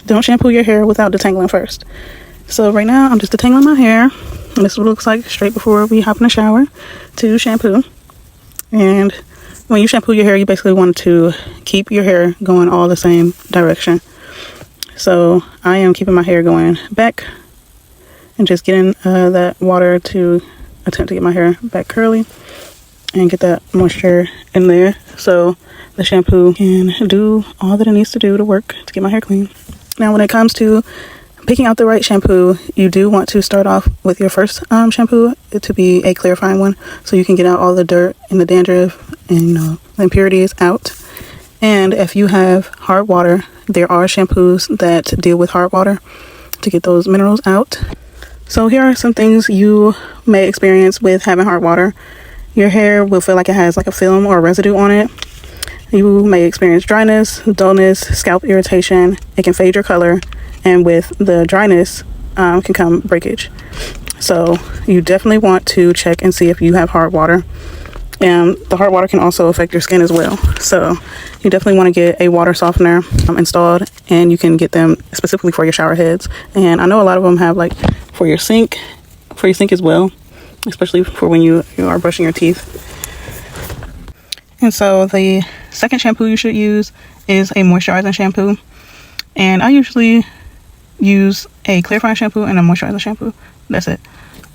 Don't shampoo your hair without detangling first. So right now I'm just detangling my hair. And this is what it looks like straight before we hop in the shower to shampoo. And when you shampoo your hair, you basically want to keep your hair going all the same direction. So I am keeping my hair going back and just getting that water to attempt to get my hair back curly and get that moisture in there so the shampoo can do all that it needs to do to work to get my hair clean. Now when it comes to picking out the right shampoo, you do want to start off with your first shampoo to be a clarifying one, so you can get out all the dirt and the dandruff and the impurities out. And if you have hard water, there are shampoos that deal with hard water to get those minerals out. So here are some things you may experience with having hard water. Your hair will feel like it has like a film or a residue on it. You may experience dryness, dullness, scalp irritation. It can fade your color, and with the dryness can come breakage. So you definitely want to check and see if you have hard water. And the hard water can also affect your skin as well. So you definitely want to get a water softener installed, and you can get them specifically for your shower heads. And I know a lot of them have like for your sink as well, especially for when you are brushing your teeth. And so the second shampoo you should use is a moisturizing shampoo. And I usually use a clarifying shampoo and a moisturizing shampoo. That's it.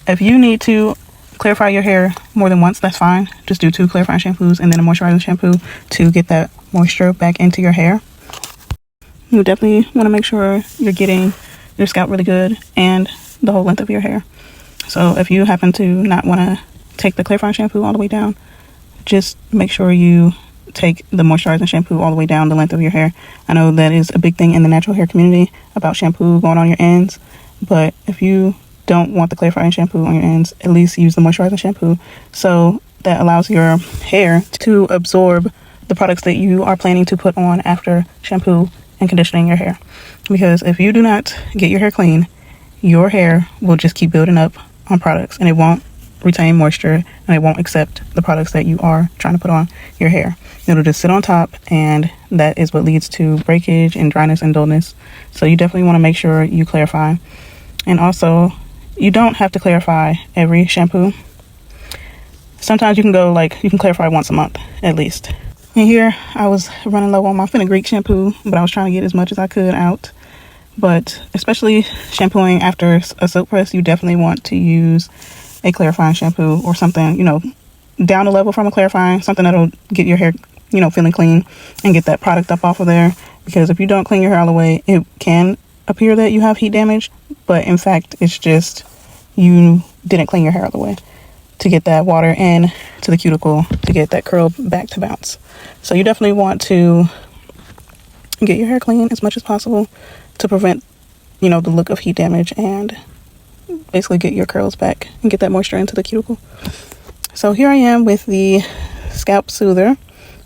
If you need to clarify your hair more than once, that's fine. Just do 2 clarifying shampoos and then a moisturizing shampoo to get that moisture back into your hair. You definitely want to make sure you're getting your scalp really good and the whole length of your hair. So if you happen to not want to take the clarifying shampoo all the way down, just make sure you take the moisturizing shampoo all the way down the length of your hair. I know that is a big thing in the natural hair community about shampoo going on your ends, but if you don't want the clarifying shampoo on your ends, at least use the moisturizing shampoo, so that allows your hair to absorb the products that you are planning to put on after shampoo and conditioning your hair. Because if you do not get your hair clean, your hair will just keep building up on products, and it won't retain moisture, and it won't accept the products that you are trying to put on your hair. It'll just sit on top, and that is what leads to breakage and dryness and dullness. So you definitely want to make sure you clarify. And also, you don't have to clarify every shampoo. Sometimes you can clarify once a month at least. And here I was running low on my fenugreek shampoo, but I was trying to get as much as I could out. But especially shampooing after a soap press, you definitely want to use a clarifying shampoo or something, down a level from a clarifying, something that'll get your hair, feeling clean and get that product up off of there. Because if you don't clean your hair all the way, it can appear that you have heat damage, but in fact, it's just you didn't clean your hair all the way to get that water in to the cuticle to get that curl back to bounce. So you definitely want to get your hair clean as much as possible to prevent, the look of heat damage and basically get your curls back and get that moisture into the cuticle. So here I am with the scalp soother,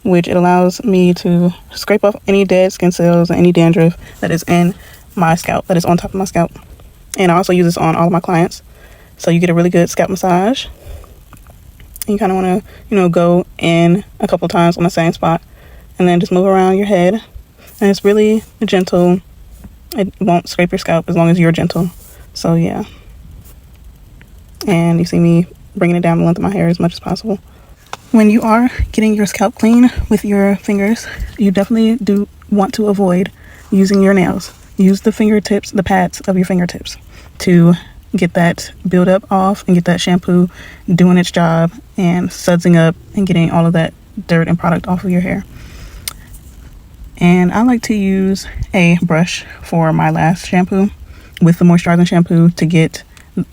which it allows me to scrape off any dead skin cells and any dandruff that is in my scalp, that is on top of my scalp. And I also use this on all of my clients. So you get a really good scalp massage. And you kind of want to, go in a couple times on the same spot and then just move around your head. And it's really gentle. It won't scrape your scalp as long as you're gentle. So yeah. And you see me bringing it down the length of my hair as much as possible. When you are getting your scalp clean with your fingers, you definitely do want to avoid using your nails. Use the fingertips, the pads of your fingertips to get that buildup off and get that shampoo doing its job and sudsing up and getting all of that dirt and product off of your hair. And I like to use a brush for my last shampoo with the moisturizing shampoo to get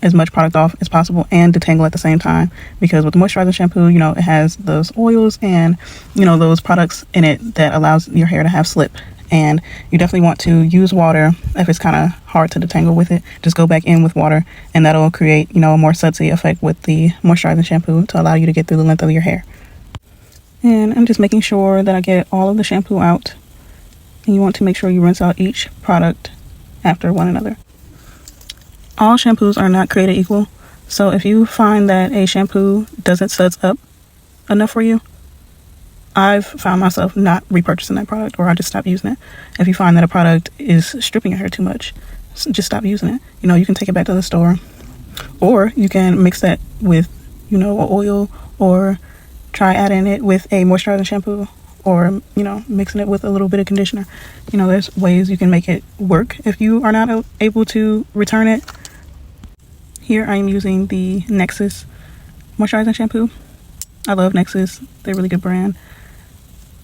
as much product off as possible and detangle at the same time, because with the moisturizing shampoo, it has those oils and those products in it that allows your hair to have slip. And you definitely want to use water. If it's kind of hard to detangle with it, just go back in with water, and that'll create a more sudsy effect with the moisturizing shampoo to allow you to get through the length of your hair. And I'm just making sure that I get all of the shampoo out, and you want to make sure you rinse out each product after one another. All shampoos are not created equal, so if you find that a shampoo doesn't suds up enough for you, I've found myself not repurchasing that product, or I just stop using it. If you find that a product is stripping your hair too much, just stop using it. You can take it back to the store, or you can mix that with, oil, or try adding it with a moisturizing shampoo, or, mixing it with a little bit of conditioner. There's ways you can make it work if you are not able to return it. Here I am using the Nexus moisturizing shampoo. I love Nexus. They're a really good brand.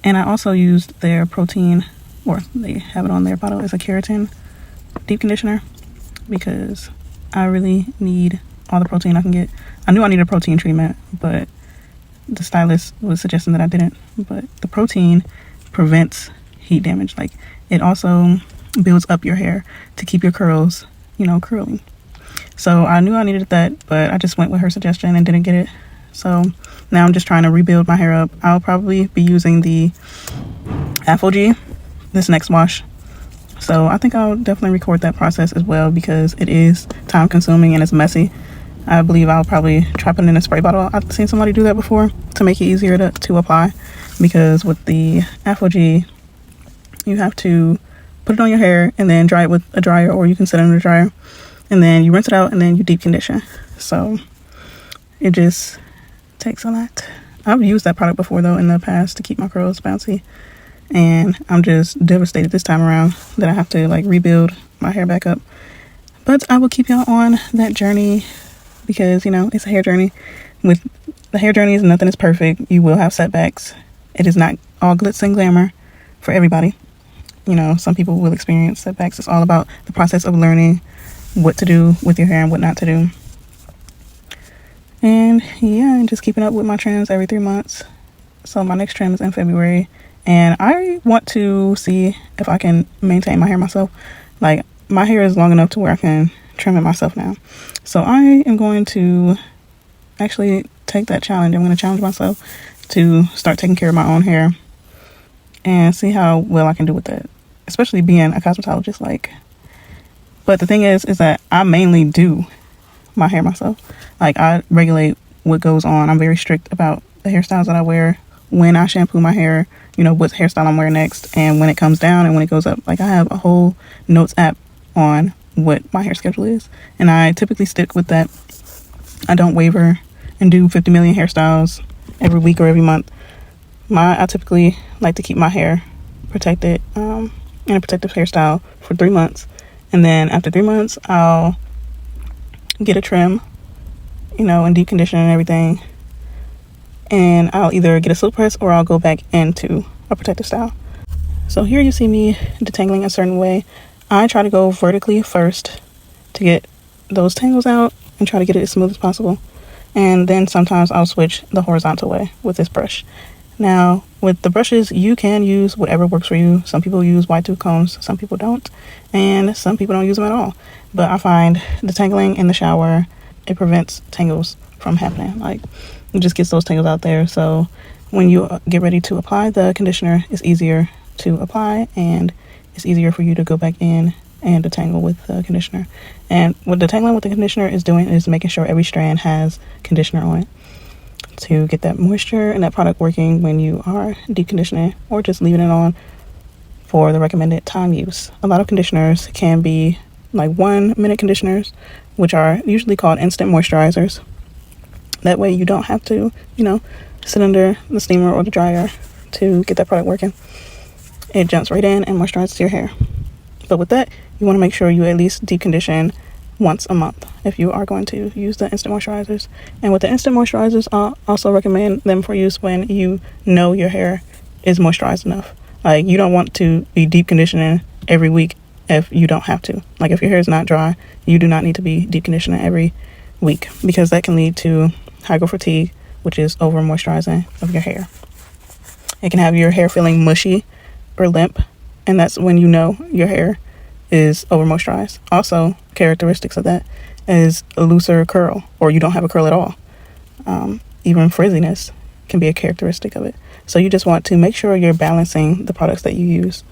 And I also used their protein, or they have it on their bottle as a keratin deep conditioner, because I really need all the protein I can get. I knew I needed a protein treatment, but the stylist was suggesting that I didn't. But the protein prevents heat damage. Like, it also builds up your hair to keep your curls, curly. So I knew I needed that, but I just went with her suggestion and didn't get it. So now I'm just trying to rebuild my hair up. I'll probably be using the Afro-G this next wash. So I think I'll definitely record that process as well, because it is time consuming and it's messy. I believe I'll probably try putting in a spray bottle. I've seen somebody do that before to make it easier to apply, because with the Afro-G, you have to put it on your hair and then dry it with a dryer, or you can set it in a dryer, and then you rinse it out and then you deep condition. So it just takes a lot. I've used that product before though in the past to keep my curls bouncy, and I'm just devastated this time around that I have to rebuild my hair back up. But I will keep y'all on that journey, because it's a hair journey. With the hair journeys, nothing is perfect. You will have setbacks. It is not all glitz and glamour for everybody. Some people will experience setbacks. It's all about the process of learning what to do with your hair and what not to do. And yeah, just keeping up with my trims every 3 months. So my next trim is in February, and I want to see if I can maintain my hair myself. My hair is long enough to where I can trim it myself now. So I am going to actually take that challenge. I'm going to challenge myself to start taking care of my own hair and see how well I can do with that, especially being a cosmetologist. But the thing is that I mainly do my hair myself. I regulate what goes on. I'm very strict about the hairstyles that I wear, when I shampoo my hair, what hairstyle I'm wearing next, and when it comes down and when it goes up. I have a whole notes app on what my hair schedule is, and I typically stick with that. I don't waver and do 50 million hairstyles every week or every month. I typically like to keep my hair protected in a protective hairstyle for 3 months, and then after 3 months I'll get a trim, and deep condition and everything, and I'll either get a silk press or I'll go back into a protective style. So here you see me detangling a certain way. I try to go vertically first to get those tangles out and try to get it as smooth as possible, and then sometimes I'll switch the horizontal way with this brush. Now with the brushes, you can use whatever works for you. Some people use wide tooth combs, some people don't, and some people don't use them at all. But I find detangling in the shower, it prevents tangles from happening. It just gets those tangles out there. So when you get ready to apply the conditioner, it's easier to apply, and it's easier for you to go back in and detangle with the conditioner. And what detangling with the conditioner is doing is making sure every strand has conditioner on it, to get that moisture and that product working when you are deep conditioning, or just leaving it on for the recommended time use. A lot of conditioners can be 1 minute conditioners, which are usually called instant moisturizers. That way you don't have to, sit under the steamer or the dryer to get that product working. It jumps right in and moisturizes your hair. But with that, you want to make sure you at least deep condition once a month if you are going to use the instant moisturizers. And with the instant moisturizers, I'll also recommend them for use when you know your hair is moisturized enough. You don't want to be deep conditioning every week if you don't have to. If your hair is not dry, you do not need to be deep conditioning every week, because that can lead to hypo fatigue, which is over moisturizing of your hair. It can have your hair feeling mushy or limp, and that's when you know your hair is over moisturized. Also, characteristics of that is a looser curl, or you don't have a curl at all. Even frizziness can be a characteristic of it. So you just want to make sure you're balancing the products that you use.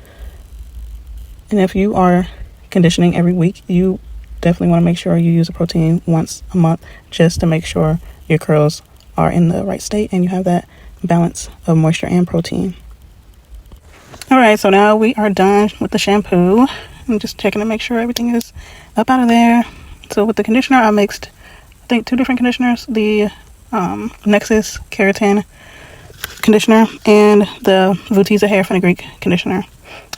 And if you are conditioning every week, you definitely want to make sure you use a protein once a month, just to make sure your curls are in the right state and you have that balance of moisture and protein. Alright, so now we are done with the shampoo. I'm just checking to make sure everything is up out of there. So with the conditioner, I mixed, I think, 2 different conditioners. The Nexus Keratin conditioner and the Vutisa Hair Fenugreek conditioner,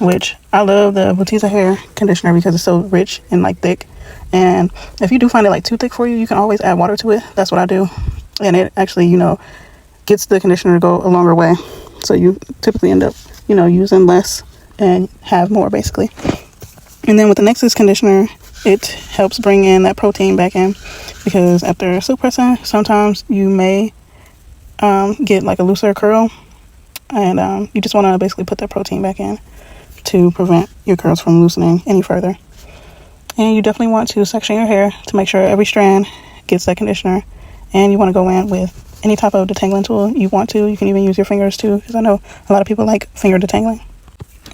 which I love the Vutisa Hair conditioner because it's so rich and like thick. And if you do find it like too thick for you, you can always add water to it. That's what I do. And it actually, gets the conditioner to go a longer way. So you typically end up, using less and have more basically. And then with the Nexus conditioner, it helps bring in that protein back in, because after silk pressing, sometimes you may get like a looser curl, and you just want to basically put that protein back in to prevent your curls from loosening any further. And you definitely want to section your hair to make sure every strand gets that conditioner. And you want to go in with any type of detangling tool you want to. You can even use your fingers too, because I know a lot of people like finger detangling.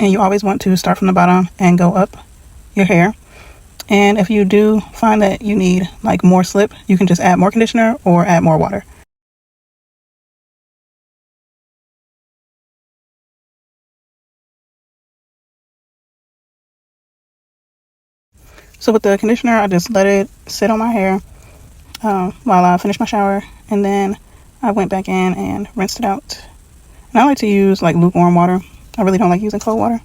And you always want to start from the bottom and go up your hair. And if you do find that you need like more slip, you can just add more conditioner or add more water. So with the conditioner, I just let it sit on my hair while I finished my shower, and then I went back in and rinsed it out. And I like to use like lukewarm water. I really don't like using cold water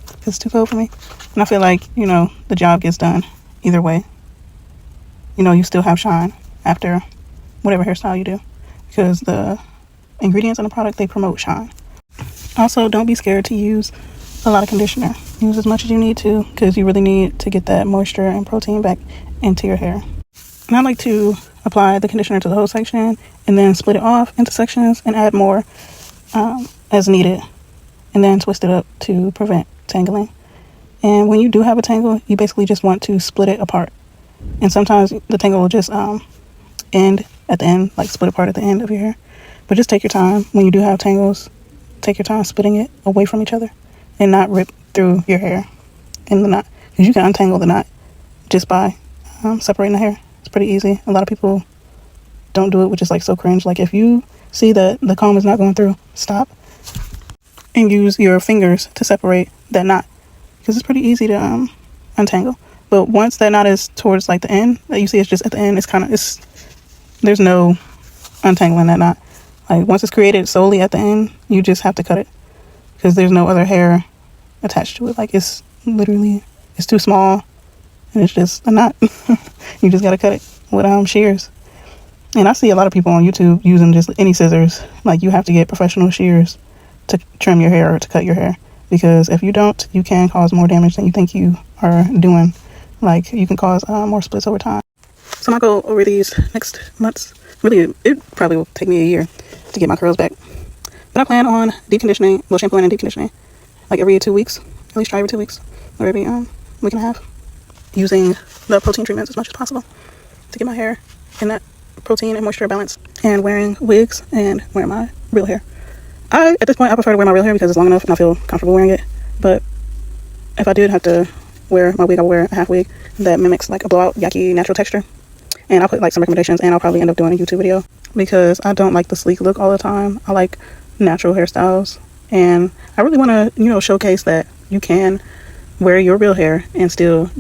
because it's too cold for me. And I feel like, the job gets done either way. You still have shine after whatever hairstyle you do, because the ingredients in the product, they promote shine. Also, don't be scared to use a lot of conditioner. Use as much as you need to, because you really need to get that moisture and protein back into your hair. And I like to apply the conditioner to the whole section and then split it off into sections and add more as needed, and then twist it up to prevent tangling. And when you do have a tangle, you basically just want to split it apart. And sometimes the tangle will just end at the end, like split apart at the end of your hair. But just take your time when you do have tangles. Take your time splitting it away from each other and not rip through your hair in the knot, because you can untangle the knot just by separating the hair. It's pretty easy. A lot of people don't do it, which is like so cringe. Like if you see that the comb is not going through, stop and use your fingers to separate that knot, because it's pretty easy to untangle. But once that knot is towards like the end, that you see it's just at the end, there's no untangling that knot. Like once it's created solely at the end, you just have to cut it, because there's no other hair attached to it. Like it's too small and it's just a knot. You just gotta cut it with shears. And I see a lot of people on YouTube using just any scissors. Like you have to get professional shears to trim your hair or to cut your hair, because if you don't, you can cause more damage than you think you are doing. Like you can cause more splits over time. So I'm gonna go over these next months. Really, it probably will take me a year to get my curls back. But I plan on deep conditioning, shampooing and deep conditioning like every 2 weeks. At least try every 2 weeks or every week and a half. Using the protein treatments as much as possible to get my hair in that protein and moisture balance. And wearing wigs and wearing my real hair. At this point, I prefer to wear my real hair because it's long enough and I feel comfortable wearing it. But if I did have to wear my wig, I would wear a half wig that mimics like a blowout, yucky, natural texture. And I'll put like some recommendations, and I'll probably end up doing a YouTube video, because I don't like the sleek look all the time. I like natural hairstyles, and I really want to, showcase that you can wear your real hair and still,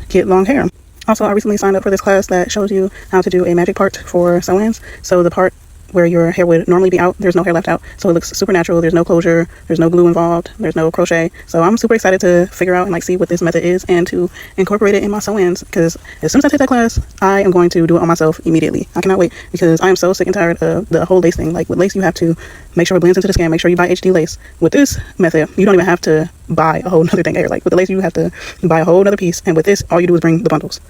get long hair. Also, I recently signed up for this class that shows you how to do a magic part for sew-ins. So the part where your hair would normally be out, there's no hair left out, so it looks super natural. There's no closure, there's no glue involved, there's no crochet. So I'm super excited to figure out and like see what this method is and to incorporate it in my sew-ins, because as soon as I take that class, I am going to do it on myself immediately. I cannot wait, because I am so sick and tired of the whole lace thing. Like with lace, you have to make sure it blends into the skin, make sure you buy HD lace. With this method, you don't even have to buy a whole nother thing here. Like with the lace, you have to buy a whole nother piece, and with this, all you do is bring the bundles.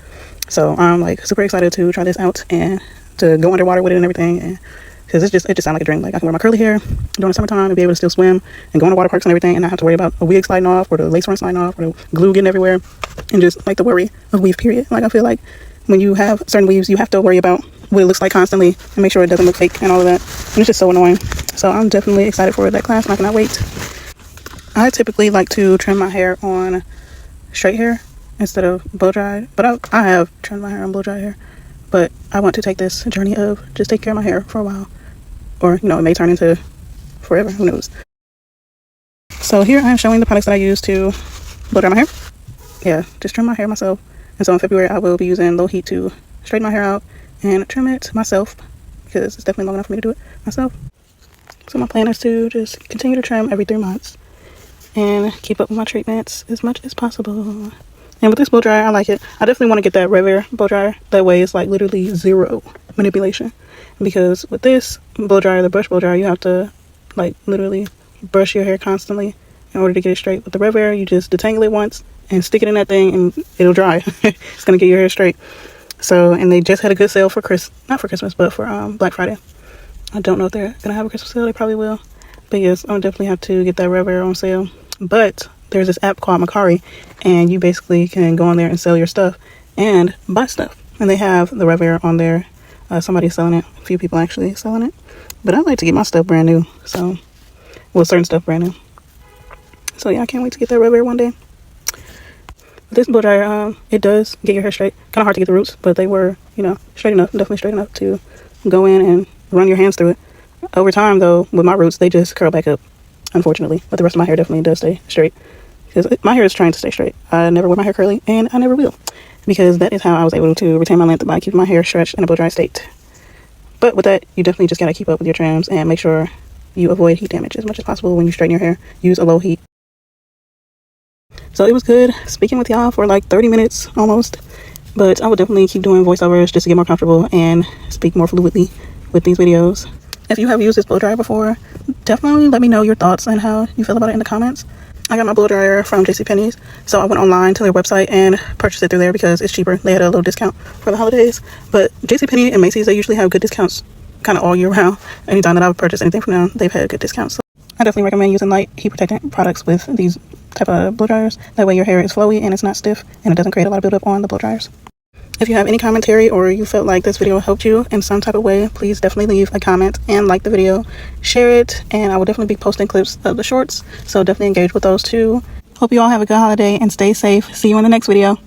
So I'm like super excited to try this out and to go underwater with it and everything, and because it just sounds like a dream. Like I can wear my curly hair during the summertime and be able to still swim and go on the water parks and everything, and not have to worry about a wig sliding off or the lace front sliding off or the glue getting everywhere, and just like the worry of weave period. Like I feel like when you have certain weaves, you have to worry about what it looks like constantly and make sure it doesn't look fake and all of that, and it's just so annoying. So I'm definitely excited for that class and I cannot wait. I typically like to trim my hair on straight hair instead of blow dried, but I have trimmed my hair on blow dry hair. But I want to take this journey of just take care of my hair for a while. Or, it may turn into forever, who knows. So here I'm showing the products that I use to blow dry my hair. Yeah, just trim my hair myself. And so in February I will be using low heat to straighten my hair out and trim it myself, because it's definitely long enough for me to do it myself. So my plan is to just continue to trim every 3 months and keep up with my treatments as much as possible. And with this blow dryer, I like it. I definitely want to get that Rev blow dryer. That way it's like literally zero manipulation. Because with this blow dryer, the brush blow dryer, you have to like literally brush your hair constantly in order to get it straight. With the Rev you just detangle it once and stick it in that thing and it'll dry. It's going to get your hair straight. So, and they just had a good sale for not for Christmas, but for Black Friday. I don't know if they're going to have a Christmas sale. They probably will. But yes, I'll definitely have to get that Rev on sale. But there's this app called Macari, and you basically can go on there and sell your stuff and buy stuff. And they have the Rev on there. Somebody's selling it. A few people actually selling it. But I like to get my stuff brand new. So, well, certain stuff brand new. So yeah, I can't wait to get that Rev one day. This blow dryer, it does get your hair straight. Kind of hard to get the roots, but they were, you know, straight enough. Definitely straight enough to go in and run your hands through it. Over time, though, with my roots, they just curl back up, unfortunately. But the rest of my hair definitely does stay straight. Because my hair is trying to stay straight. I never wear my hair curly, and I never will. Because that is how I was able to retain my length by keeping my hair stretched in a blow dry state. But with that, you definitely just got to keep up with your trims and make sure you avoid heat damage as much as possible when you straighten your hair. Use a low heat. So it was good speaking with y'all for like 30 minutes almost. But I would definitely keep doing voiceovers just to get more comfortable and speak more fluidly with these videos. If you have used this blow dryer before, definitely let me know your thoughts and how you feel about it in the comments. I got my blow dryer from JCPenney's, so I went online to their website and purchased it through there because it's cheaper. They had a little discount for the holidays. But JCPenney and Macy's, they usually have good discounts kind of all year round. Anytime that I've purchased anything from them, they've had good discounts. So I definitely recommend using light heat protectant products with these type of blow dryers. That way your hair is flowy and it's not stiff and it doesn't create a lot of buildup on the blow dryers. If you have any commentary or you felt like this video helped you in some type of way, please definitely leave a comment and like the video, share it, and I will definitely be posting clips of the shorts, so definitely engage with those too. Hope you all have a good holiday and stay safe. See you in the next video.